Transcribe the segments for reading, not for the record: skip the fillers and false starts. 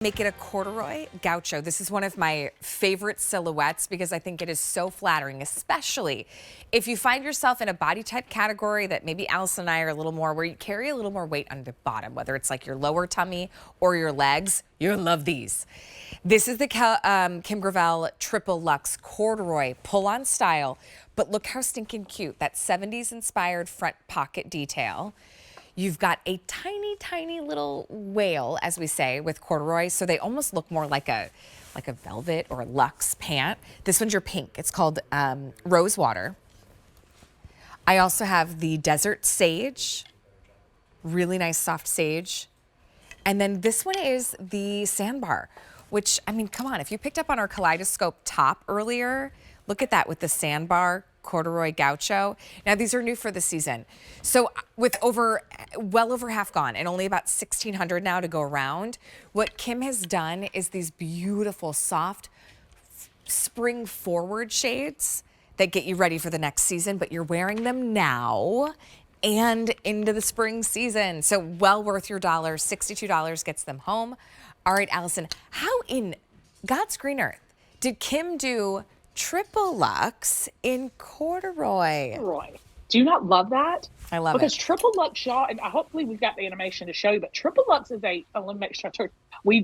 Make it a corduroy gaucho. This is one of my favorite silhouettes because I think it is so flattering, especially if you find yourself in a body type category that maybe Allison and I are a little more, where you carry a little more weight on the bottom, whether it's like your lower tummy or your legs. You'll love these. This is the Kim Gravel TripleLuxe Corduroy pull-on style, but look how stinking cute. That 70s inspired front pocket detail. You've got a tiny, tiny little whale, as we say, with corduroy, so they almost look more like a velvet or a luxe pant. This one's your pink. It's called Rose Water. I also have the Desert Sage, really nice soft sage. And then this one is the Sandbar, which, I mean, come on, if you picked up on our Kaleidoscope top earlier, look at that with the Sandbar Corduroy Gaucho. Now these are new for the season. So with well over half gone and only about 1,600 now to go around, what Kim has done is these beautiful soft spring forward shades that get you ready for the next season, but you're wearing them now and into the spring season. So well worth your dollar. $62 gets them home. All right, Allison, how in God's green earth did Kim do TripleLuxe in corduroy? Do you not love that? I love because it. TripleLuxe, y'all, and hopefully we've got the animation to show you, but TripleLuxe is let me make sure. We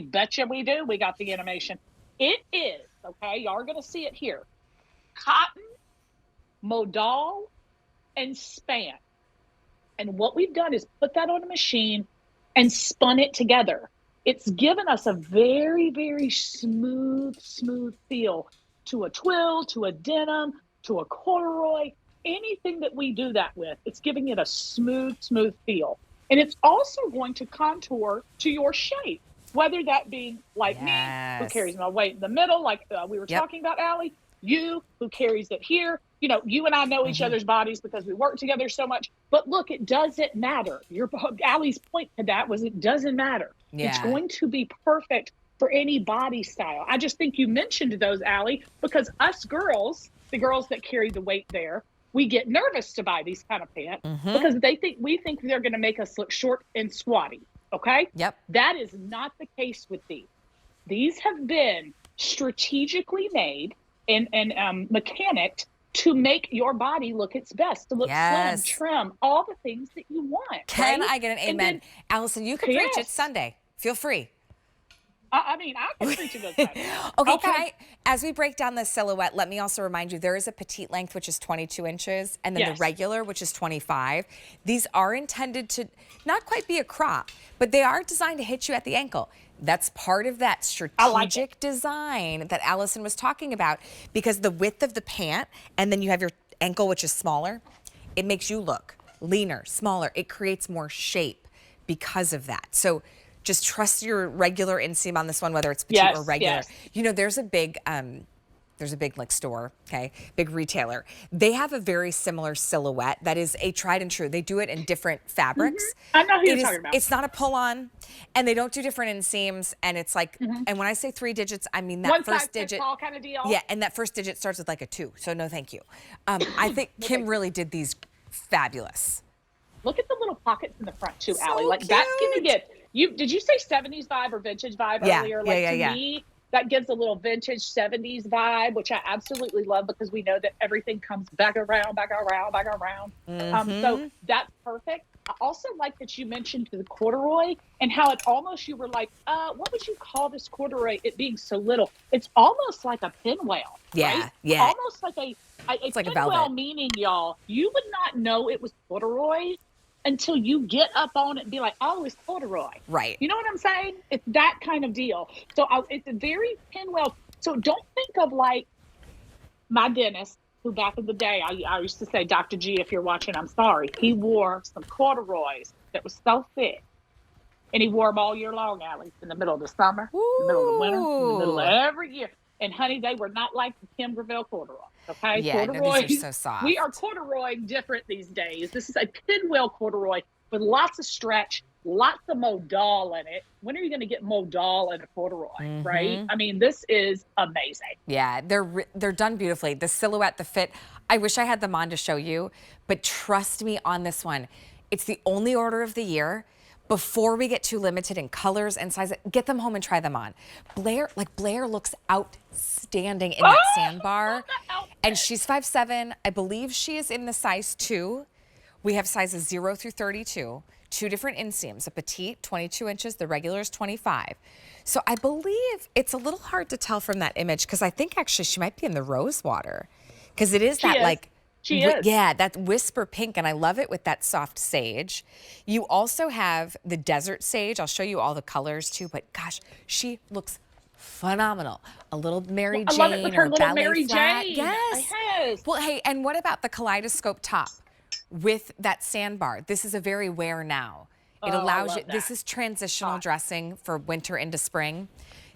betcha we do. We got the animation. It is, okay, y'all are going to see it here. Cotton, modal, and span. And what we've done is put that on a machine and spun it together. It's given us a very, very smooth feel to a twill, to a denim, to a corduroy, anything that we do that with, it's giving it a smooth feel. And it's also going to contour to your shape, whether that be like me, who carries my weight in the middle, like we were talking about, Allie, you who carries it here. You know, you and I know each other's bodies because we work together so much. But look, it doesn't matter. Allie's point to that was it doesn't matter. It's going to be perfect for any body style. I just think you mentioned those, Allie, because us girls, the girls that carry the weight there, we get nervous to buy these kind of pants because we think they're going to make us look short and squatty. Okay. Yep. That is not the case with these. These have been strategically made and mechanicked to make your body look its best, to look slim, trim, all the things that you want. Can I get an amen? Allison, you can preach it Sunday. Feel free. I mean, I can preach it Sunday. Okay, can I, as we break down the silhouette, let me also remind you, there is a petite length, which is 22 inches, and then the regular, which is 25. These are intended to not quite be a crop, but they are designed to hit you at the ankle. That's part of that strategic design that Allison was talking about, because the width of the pant, and then you have your ankle, which is smaller, it makes you look leaner, smaller. It creates more shape because of that. So just trust your regular inseam on this one, whether it's petite or regular. You know, there's a big like store, okay, big retailer. They have a very similar silhouette that is a tried and true. They do it in different fabrics. I know who you're talking about. It's not a pull-on, and they don't do different inseams. And it's like, and when I say 3 digits, I mean that first digit. One size fits all kind of deal. Yeah, and that first digit starts with like a 2. So no, thank you. I think Kim really did these fabulous. Look at the little pockets in the front too, So Allie. Like that's gonna get you. Did you say 70s vibe or vintage vibe earlier? Like to me, that gives a little vintage 70s vibe, which I absolutely love because we know that everything comes back around. So that's perfect. I also like that you mentioned the corduroy and how it almost, you were like, what would you call this corduroy? It being so little. It's almost like a pinwheel. Right? Almost like a pinwheel, meaning, y'all, you would not know it was corduroy until you get up on it and be like, oh, it's corduroy. Right. You know what I'm saying? It's that kind of deal. So it's a very pinwheel. So don't think of like my dentist, who back in the day, I used to say, Dr. G, if you're watching, I'm sorry. He wore some corduroys that was so thick. And he wore them all year long, Allie, in the middle of the summer, in the middle of the winter, in the middle of every year. And honey, they were not like the Kim Gravel corduroy. Okay, yeah, corduroy. No, these are so soft. We are corduroying different these days. This is a pinwheel corduroy with lots of stretch, lots of modal in it. When are you going to get modal in a corduroy, right? I mean, this is amazing. Yeah, they're done beautifully. The silhouette, the fit. I wish I had them on to show you, but trust me on this one. It's the only order of the year. before we get too limited in colors and sizes, get them home and try them on. Blair looks outstanding in that sandbar. And she's 5'7". I believe she is in the size 2. We have sizes 0 through 32. 2 different inseams, a petite, 22 inches, the regular is 25. So I believe it's a little hard to tell from that image because I think actually she might be in the rose water because it is that like, she is. Yeah, that whisper pink, and I love it with that soft sage. You also have the desert sage. I'll show you all the colors too, but gosh, she looks phenomenal. A little Mary Jane, I love it with her or little ballet Mary flat. Jane. Yes. Well, hey, and what about the kaleidoscope top with that sandbar? This is a very wear now. It allows you. This is transitional dressing for winter into spring.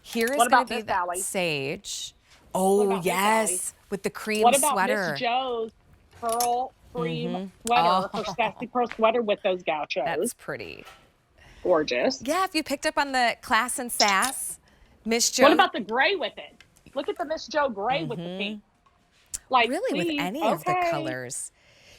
Here is going to be the sage. Oh yes, with the cream sweater. What about Miss Joe's pearl cream sweater, her sassy pearl sweater with those gauchos? That's pretty. Gorgeous. Yeah, if you picked up on the class and sass, Miss Joe. What about the gray with it? Look at the Miss Joe gray with the pink. Like really, with any of the colors.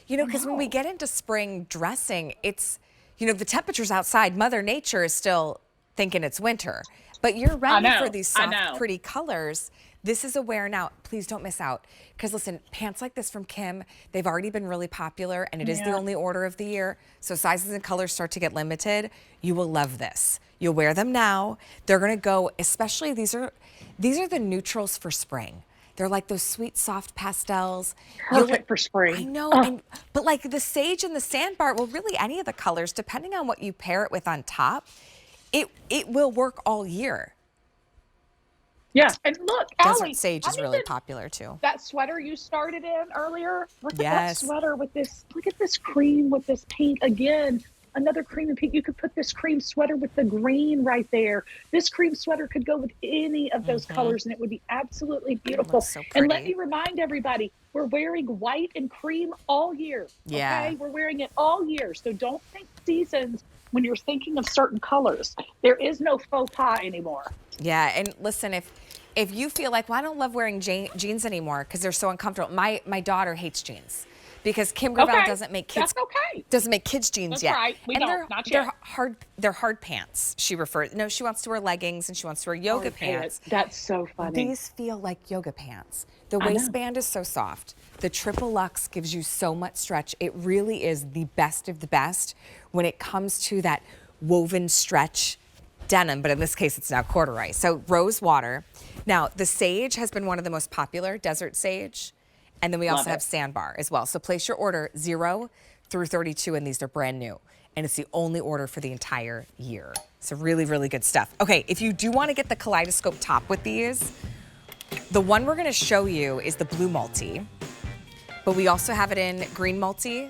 You know, because when we get into spring dressing, it's, you know, the temperatures outside, Mother Nature is still thinking it's winter. But you're ready for these soft, pretty colors. This is a wear now. Please don't miss out. Because listen, pants like this from Kim, they've already been really popular, and it is the only order of the year. So sizes and colors start to get limited. You will love this. You'll wear them now. They're gonna go, especially these are the neutrals for spring. They're like those sweet, soft pastels. Perfect for spring. I know, but like the sage and the sandbar, well, really any of the colors, depending on what you pair it with on top, it will work all year. Yeah, and look, Desert sage is really popular too. That sweater you started in earlier, look at that sweater with this, look at this cream with this pink again. Another cream and pink. You could put this cream sweater with the green right there. This cream sweater could go with any of those colors and it would be absolutely beautiful. So and let me remind everybody, we're wearing white and cream all year. Yeah. Okay? We're wearing it all year. So don't think seasons when you're thinking of certain colors. There is no faux pas anymore. Yeah, and listen, if you feel like, well, I don't love wearing jeans anymore because they're so uncomfortable. My daughter hates jeans. Because Kim Gravel doesn't make kids jeans That's yet. Right. We and don't. Not yet. They're hard pants. She refers. No, she wants to wear leggings and she wants to wear yoga pants. That's so funny. These feel like yoga pants. The waistband is so soft. The TripleLuxe gives you so much stretch. It really is the best of the best when it comes to that woven stretch denim, but in this case it's now corduroy. So rose water. Now the sage has been one of the most popular, desert sage. And then we also have sandbar as well. So place your order 0 through 32, and these are brand new. And it's the only order for the entire year. So really, really good stuff. Okay, if you do want to get the kaleidoscope top with these, the one we're going to show you is the blue multi. But we also have it in green multi